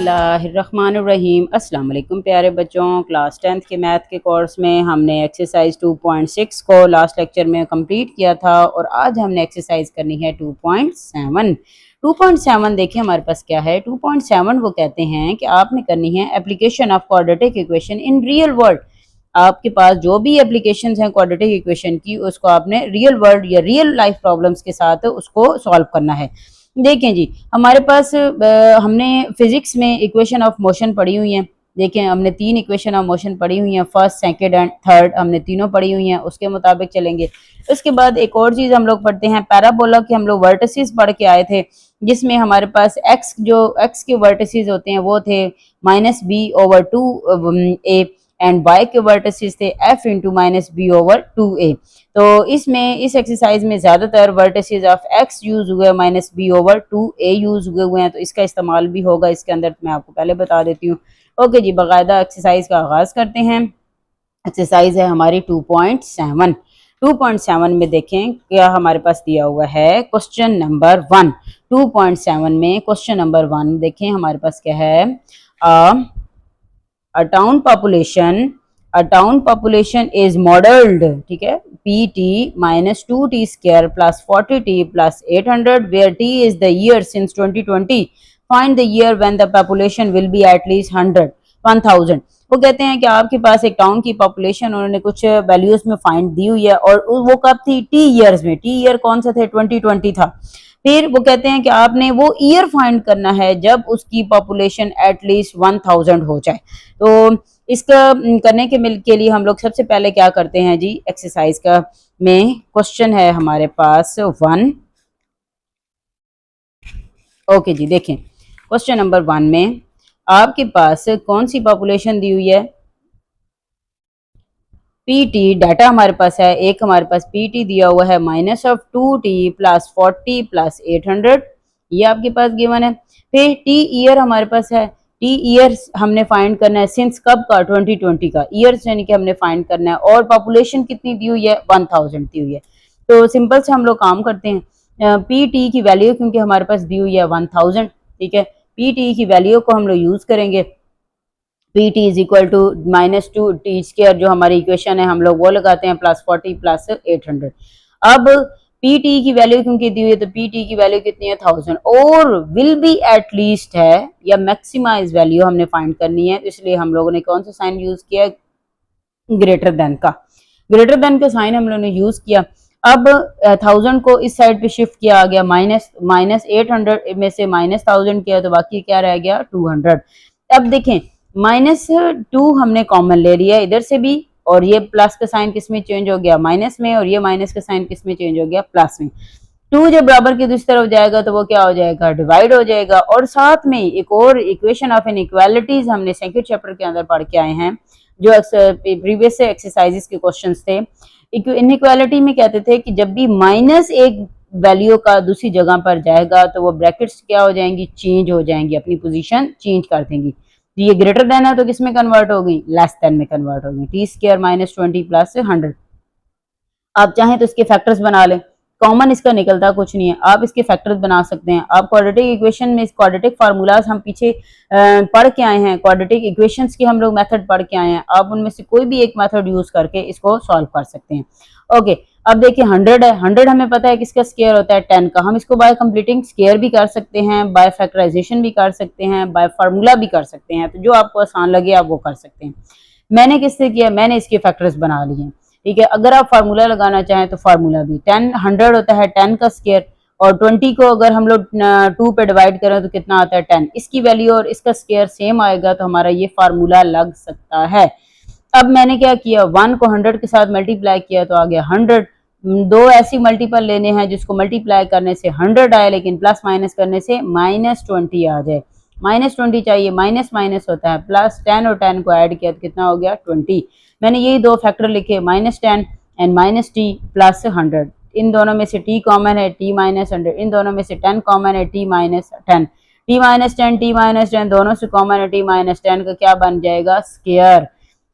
बिस्मिल्लाहिर्रहमानिर्रहीम। अस्सलाम वालेकुम प्यारे बच्चों। क्लास 10th के मैथ के कोर्स में हमने एक्सरसाइज 2.6 को लास्ट लेक्चर में कंप्लीट किया था और आज हमने एक्सरसाइज करनी है 2.7। 2.7 देखिए हमारे पास क्या है। 2.7 वो कहते हैं कि आपने करनी है application of quadratic equation in real world. आपके पास जो भी एप्लीकेशन हैं क्वाड्रेटिक इक्वेशन की, उसको आपने रियल वर्ल्ड या रियल लाइफ प्रॉब्लम्स के साथ उसको सॉल्व करना है। देखें जी, हमारे पास हमने फिजिक्स में इक्वेशन ऑफ मोशन पढ़ी हुई हैं। देखें, हमने 3 इक्वेशन ऑफ मोशन पढ़ी हुई हैं, फर्स्ट सेकंड एंड थर्ड हमने तीनों पढ़ी हुई हैं, उसके मुताबिक चलेंगे। उसके बाद एक और चीज़ हम लोग पढ़ते हैं, पैराबोला के हम लोग वर्टिसेस पढ़ के आए थे, जिसमें हमारे पास एक्स के वर्टिसेस होते हैं वो थे -b/2a एंड y के वर्टिसेस थे f इंटू -b/2a। तो इसमें इस एक्सरसाइज में ज़्यादातर वर्टिसेस ऑफ x यूज़ हुए, -b/2a यूज़ हुए हैं, तो इसका इस्तेमाल भी होगा इसके अंदर। मैं आपको पहले बता देती हूँ। ओके जी, बाकायदा एक्सरसाइज का आगाज़ करते हैं। एक्सरसाइज है हमारी 2.7। 2.7 में देखें क्या हमारे पास दिया हुआ है। क्वेश्चन नंबर 1 2.7 में क्वेश्चन नंबर 1 देखें हमारे पास क्या है। A town population is modeled, ठीक है, pt minus 2t square plus 40t plus 800 where t is the year since 2020. Find the year when the population will be at least 1000. वो कहते हैं कि आपके पास एक टाउन की पॉपुलेशन उन्होंने कुछ वैल्यूज में फाइंड दी हुई है और वो कब थी, टी ईयर्स में। टी ईयर कौन सा थे, 2020 था। फिर वो कहते हैं कि आपने वो ईयर फाइंड करना है जब उसकी पॉपुलेशन एटलीस्ट 1000 हो जाए। तो इसका करने के लिए हम लोग सबसे पहले क्या करते हैं जी, एक्सरसाइज का में क्वेश्चन है हमारे पास 1। ओके जी, देखें क्वेश्चन नंबर 1 में आपके पास कौन सी पॉपुलेशन दी हुई है। पीटी डाटा हमारे पास है, एक हमारे पास पीटी दिया हुआ है -2t + 40 + 800, ये आपके पास गिवन है। फिर टी ईयर हमारे पास है, टी ईयर हमने फाइंड करना है सिंस कब का, 2020 का ईयर यानी कि हमने फाइंड करना है। और पॉपुलेशन कितनी दी हुई है, 1000 दी हुई है। तो सिंपल से हम लोग काम करते हैं। पीटी की वैल्यू क्योंकि हमारे पास दी हुई है 1000, ठीक है, पीटी की वैल्यू को हम लोग यूज करेंगे। pt is equal to -2t², जो हमारी इक्वेशन है हम लोग वो लगाते हैं, +40 + 800। अब pt की वैल्यू क्योंकि दी हुई है तो pt की वैल्यू कितनी है, 1000, और विल बी एट लीस्ट है या मैक्सिमाइज वैल्यू हमने फाइंड करनी है। इसलिए हम लोगों ने कौन सा साइन यूज किया, ग्रेटर देन का। ग्रेटर देन का साइन हम लोगों ने यूज किया। अब 1000 को इस साइड पे शिफ्ट किया आ गया, -800 में से -1000 किया तो बाकी क्या रह गया, 200। अब देखें -2 हमने कॉमन ले लिया इधर से भी, और ये प्लस का साइन किस में चेंज हो गया, माइनस में, और ये माइनस का साइन किस में चेंज हो गया, प्लस में। 2 जब बराबर की दूसरी तरफ जाएगा तो वो क्या हो जाएगा, डिवाइड हो जाएगा। और साथ में एक और इक्वेशन ऑफ इनइक्वालिटीज हमने सेकंड चैप्टर के अंदर पढ़ के आए हैं, जो प्रीवियस एक्सरसाइजेस के क्वेश्चंस थे। इनइक्वालिटी में कहते थे कि जब भी -1 वैल्यू का दूसरी जगह पर जाएगा तो वो ब्रैकेट्स क्या हो जाएंगी, चेंज हो जाएंगी, अपनी पोजीशन चेंज कर देंगी। तो ये ग्रेटर देन है तो किस में कन्वर्ट होगी, लेस देन में कन्वर्ट होगी, t² -20 + 100। आप चाहें तो इसके फैक्टर्स बना लें, कॉमन इसका निकलता कुछ नहीं है, आप इसके फैक्टर्स बना सकते हैं। आप क्वाड्रेटिक इक्वेशन में क्वाड्रेटिक फार्मूलाज हम पीछे पढ़ के आए हैं, क्वाड्रेटिक इक्वेशंस की हम लोग मेथड पढ़ के आए हैं, आप उनमें से कोई भी एक मेथड यूज करके इसको सॉल्व कर सकते हैं। ओके, अब देखिए 100 है, 100 हमें पता है किसका स्क्वायर होता है, 10 का। हम इसको बाय कंप्लीटिंग स्क्वायर भी कर सकते हैं, बाय फैक्टराइजेशन भी कर सकते हैं, बाय फार्मूला भी कर सकते हैं, तो जो आपको आसान लगे आप वो कर सकते हैं। मैंने किससे किया, मैंने इसके फैक्टर्स बना लिए हैं, ठीक है। अगर आप फार्मूला लगाना चाहें तो फार्मूला भी 100 होता है 10 का स्क्वायर, और 20 को अगर हम लोग 2 पे डिवाइड करें तो कितना आता है, 10। इसकी वैल्यू और इसका स्क्वायर सेम आएगा तो हमारा ये फार्मूला लग सकता है। अब मैंने क्या किया, 1 को 100 के साथ मल्टीप्लाई किया तो आ गया 100। दो ऐसी मल्टीपल लेने हैं जिसको मल्टीप्लाई करने से 100 आए लेकिन प्लस माइनस करने से -20 आ जाए। -20 चाहिए, माइनस माइनस होता है, +10 और 10 को ऐड किया तो कितना हो गया, 20। मैंने यही दो फैक्टर लिखे, -10 एंड -t + 100। इन दोनों में से t कॉमन है, t - 100। इन दोनों में से 10 कॉमन है, t - 10। t - 10 t - 10 दोनों से कॉमन है, t - 10 का क्या बन जाएगा, स्क्वायर।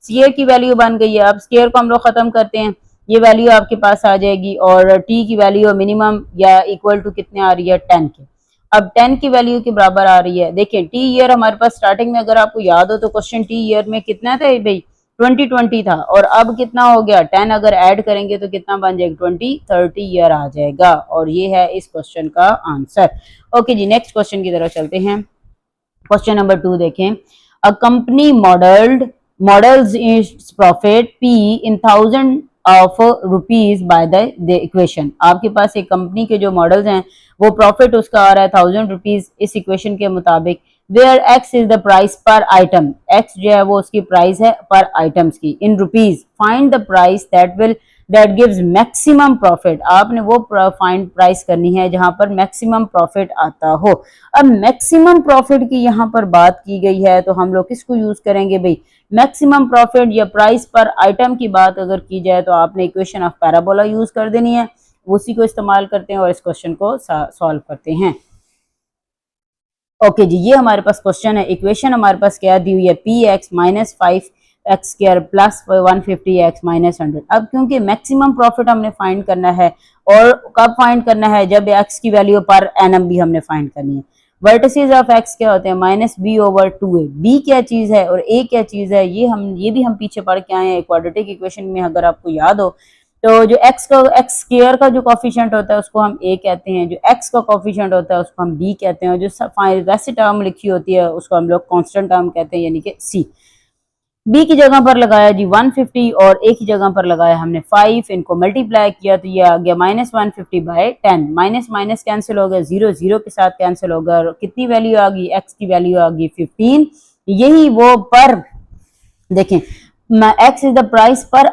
स्क्वायर की वैल्यू बन गई है। अब स्क्वायर को हम लोग खत्म करते हैं, ये वैल्यू आपके पास आ जाएगी, और t की वैल्यू मिनिमम या इक्वल टू कितने आ रही है, 10 के। अब 10 की वैल्यू के बराबर आ रही है। देखिए टी ईयर हमारे पास स्टार्टिंग में अगर आपको याद हो तो क्वेश्चन टी ईयर में कितना था भाई 2020 था, और अब कितना हो गया 10 अगर ऐड करेंगे तो कितना बन जाएगा 2030 ईयर आ जाएगा, और ये है इस क्वेश्चन का आंसर। ओके जी, नेक्स्ट क्वेश्चन की तरफ चलते हैं। क्वेश्चन नंबर 2 देखें। A company models its profit P in thousand of rupees by the equation. आपके पास एक कंपनी के जो मॉडल्स हैं वो प्रॉफिट उसका आ रहा है 1000 रुपीज इस इक्वेशन के मुताबिक, where x is the price per item, x जो है वो उसकी प्राइस है पर आइटम्स की, in rupees find the price that gives maximum profit. आपने वो फाइंड प्राइस करनी है जहां पर मैक्सिमम प्रॉफिट आता हो। अब मैक्सिमम प्रॉफिट की यहाँ पर बात की गई है तो हम लोग किसको यूज करेंगे भाई, मैक्सिमम प्रॉफिट या प्राइस पर आइटम की बात अगर की जाए तो आपने इक्वेशन ऑफ पैराबोला यूज कर देनी है, उसी को इस्तेमाल करते हैं और इस क्वेश्चन को सॉल्व करते हैं। ओके जी, ये हमारे पास क्वेश्चन है। इक्वेशन हमारे पास क्या दी हुई है, P x minus 5x square plus 150x minus 100। अब क्योंकि मैक्सिमम प्रॉफिट हमने फाइंड करना है, और कब फाइंड करना है, जब x की वैल्यू पर एनम भी हमने फाइंड करनी है। वर्टिसेस ऑफ x क्या होते हैं, minus B over 2a। b क्या चीज है और a क्या चीज है, ये भी हम पीछे पढ़ के आए हैं क्वाड्रेटिक इक्वेशन में, अगर आपको याद हो तो जो x स्क्वायर का जो कॉफिशिएंट होता है उसको हम a कहते हैं, जो x का कॉफिशिएंट होता है उसको हम b कहते हैं, और जो वैसे टर्म लिखी होती है उसको हम लोग कांस्टेंट टर्म कहते हैं, यानी कि c। b की जगह पर लगाया जी 150 और a की जगह पर लगाया हमने 5, इनको मल्टीप्लाई किया तो ये आ गया minus 150 by 10। Minus minus cancel हो गया, जीरो जीरो के साथ कैंसिल हो गया, और कितनी वैल्यू आ गई, x की वैल्यू आ गई 15। यही वो पर देखें, x is the price per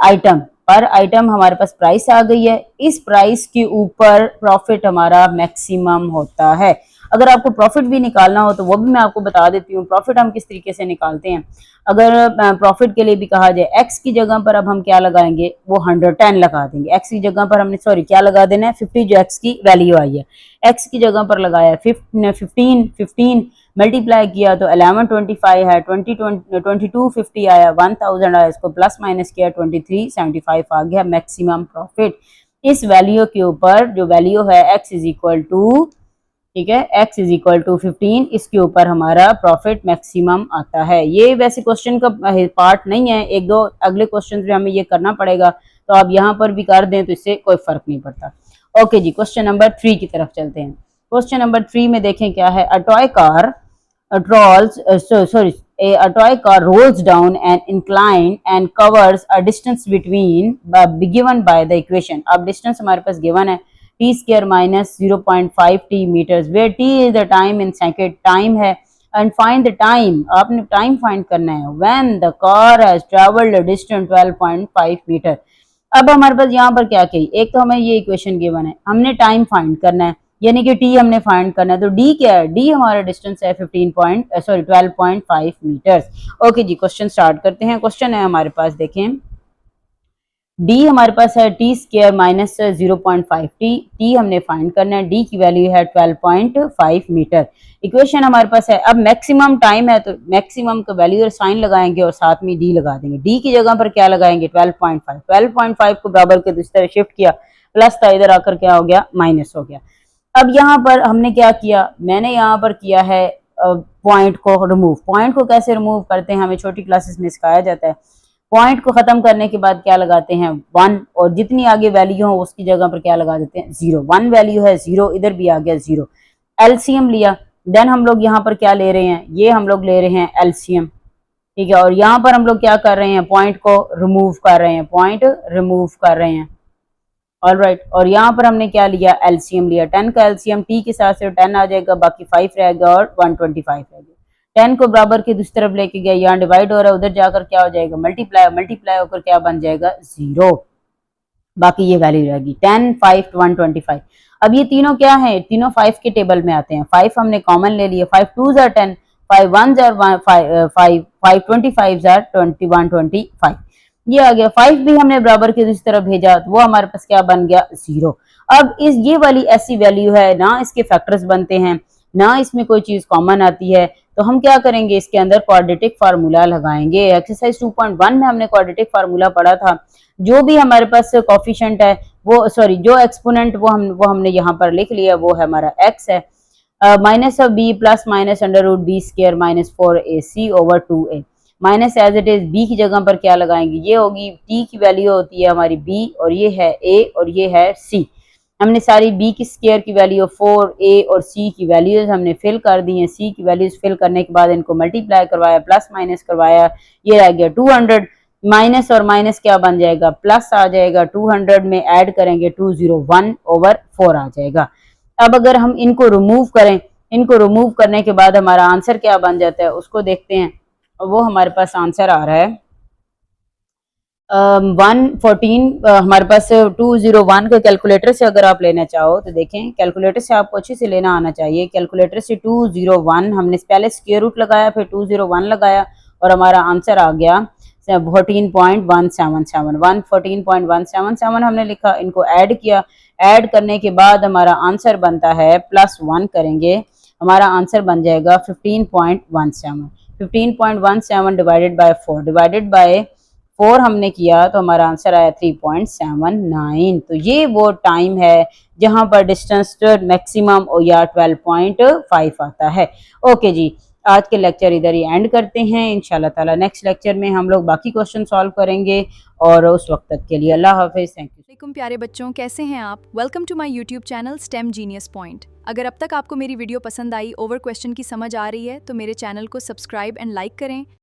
item हमारे पास प्राइस आ गई है, इस प्राइस के ऊपर प्रॉफिट हमारा मैक्सिमम होता है। अगर आपको प्रॉफिट भी निकालना हो तो वो भी मैं आपको बता देती हूँ, प्रॉफिट हम किस तरीके से निकालते हैं। अगर प्रॉफिट के लिए भी कहा जाए, x की जगह पर अब हम क्या लगाएंगे, वो 110 लगा देंगे। x की जगह पर हमने क्या लगा देना है 50, जो x की वैल्यू आई है, x की जगह पर लगाया 15 मल्टीप्लाई किया तो 1125 है, 2250 आया, 1000 आया, इसको प्लस माइनस किया 2375 आ गया मैक्सिमम प्रॉफिट। इस वैल्यू के ऊपर जो वैल्यू है x इज इक्वल टू, ठीक है, x इज इक्वल टू 15, इसके ऊपर हमारा प्रॉफिट मैक्सिमम आता है। ये वैसे क्वेश्चन का पार्ट नहीं है, एक दो अगले क्वेश्चन में हमें ये करना पड़ेगा, तो आप यहाँ पर भी कर दें तो इससे कोई फर्क नहीं पड़ता। ओके जी, क्वेश्चन नंबर 3 की तरफ चलते हैं। क्वेश्चन नंबर 3 में देखें क्या है, a toy car rolls down an incline and covers a distance between given by the equation। अब डिस्टेंस हमारे पास गिवन है t square minus 0.5 t metres, where t is the time in second, time है, and find the time, आपने time find करना है, when the car has travelled a distance 12.5 metre. अब हमारे पास यहाँ पर क्या कही, एक तो हमें ये इक्वेशन गिवन है, हमने टाइम फाइंड करना है, यानी कि टी हमने फाइंड करना है, तो डी क्या है, डी हमारा डिस्टेंस है 12.5 मीटर्स। ओके जी, क्वेश्चन स्टार्ट करते हैं। क्वेश्चन है हमारे पास, देखें डी हमारे पास है टी स्क्वायर माइनस 0.5 टी हमने फाइंड करना है, डी की वैल्यू है 12.5 मीटर। इक्वेशन हमारे पास है, अब मैक्सिमम टाइम है तो मैक्सिमम का वैल्यू साइन लगाएंगे और साथ में डी लगा देंगे। डी की जगह पर क्या लगाएंगे 12.5 को बराबर के इस तरह शिफ्ट किया, प्लस था, इधर आकर क्या हो गया माइनस हो गया। अब यहाँ पर हमने क्या किया, मैंने यहाँ पर किया है पॉइंट को रिमूव। पॉइंट को कैसे रिमूव करते हैं हमें छोटी क्लासेस में सिखाया जाता है। पॉइंट को खत्म करने के बाद क्या लगाते हैं 1, और जितनी आगे वैल्यू हो उसकी जगह पर क्या लगा देते हैं 0। 1 वैल्यू है 0, इधर भी आ गया 0। एलसीएम लिया, देन हम लोग यहाँ पर क्या ले रहे हैं, ये हम लोग ले रहे हैं एलसीएम, ठीक है, और यहाँ पर हम लोग क्या कर रहे हैं, पॉइंट को रिमूव कर रहे हैं, पॉइंट रिमूव कर रहे हैं। ऑलराइट, और यहाँ पर हमने क्या लिया, एलसीएम लिया, 10 का एलसीएम टी के साथ से 10 आ जाएगा, बाकी 5 रहेगा और 125 रहेगा। 10 को बराबर की दूसरी तरफ लेके गया, यहाँ डिवाइड हो रहा है, उधर जाकर क्या हो जाएगा मल्टीप्लाई होकर क्या बन जाएगा 0, बाकी ये वैल्यू रहेगी 10, 5, 125। अब ये तीनों क्या है, तीनों 5 के टेबल में आते हैं, 5 हमने कॉमन ले लिया, 5 2s are 10, 5 1s are 5, 5 25s are 125, ये आ गया। 5 भी हमने बराबर की दूसरी तरफ भेजा तो वो हमारे पास क्या बन गया 0। अब ये वाली ऐसी वैल्यू है ना, इसके फैक्टर्स बनते हैं ना, इसमें कोई चीज कॉमन आती है, तो हम क्या करेंगे, इसके अंदर क्वाड्रेटिक फार्मूला लगाएंगे। एक्सरसाइज 2.1 में हमने क्वाड्रेटिक फार्मूला पढ़ा था, जो भी हमारे पास कोफिशिएंट है वो जो एक्सपोनेंट वो हमने यहाँ पर लिख लिया, वो है हमारा x है, minus of b plus minus under root b square minus 4ac over 2a। Minus as it is b की जगह पर क्या लगाएंगे, ये होगी टी की वैल्यू होती है हमारी बी और ये है ए और ये है सी। हमने सारी बी की स्क्वायर की वैल्यू 4a और सी की वैल्यूज हमने फिल कर दी हैं। सी की वैल्यूज फिल करने के बाद इनको मल्टीप्लाई करवाया, प्लस माइनस करवाया, ये रह गया 200। माइनस और माइनस क्या बन जाएगा, प्लस आ जाएगा, 200 में ऐड करेंगे 201 ओवर 4 आ जाएगा। अब अगर हम इनको रिमूव करें, इनको रिमूव करने के बाद हमारा आंसर क्या बन जाता है उसको देखते हैं। वो हमारे पास आंसर आ रहा है 114। हमारे पास 201 के कैलकुलेटर से अगर आप लेना चाहो तो देखें, कैलकुलेटर से आपको अच्छे से लेना आना चाहिए। कैलकुलेटर से 201 हमने पहले स्क्वायर रूट लगाया, फिर 201 लगाया और हमारा आंसर आ गया 14.177। 114.177 हमने लिखा, इनको ऐड किया, ऐड करने के बाद हमारा आंसर बनता है +1 करेंगे, हमारा आंसर बन जाएगा 15.17। 15.17 डिवाइडेड बाय 4, डिवाइडेड बाय 4 हमने किया तो हमारा आंसर आया 3.79। तो ये वो टाइम है जहां पर डिस्टेंस मैक्सिमम या 12.5 आता है। ओके जी, आज के लेक्चर इधर ही एंड करते हैं। इंशाल्लाह ताला नेक्स्ट लेक्चर में हम लोग बाकी क्वेश्चन सॉल्व करेंगे और उस वक्त तक के लिए अल्लाह हाफिज, थैंक यू। वालेकुम प्यारे बच्चों, कैसे हैं आप? Welcome to my YouTube channel STEM Genius Point. अगर अब तक आपको मेरी वीडियो पसंद आई, ओवर क्वेश्चन की समझ आ रही है तो मेरे चैनल को सब्सक्राइब एंड लाइक करें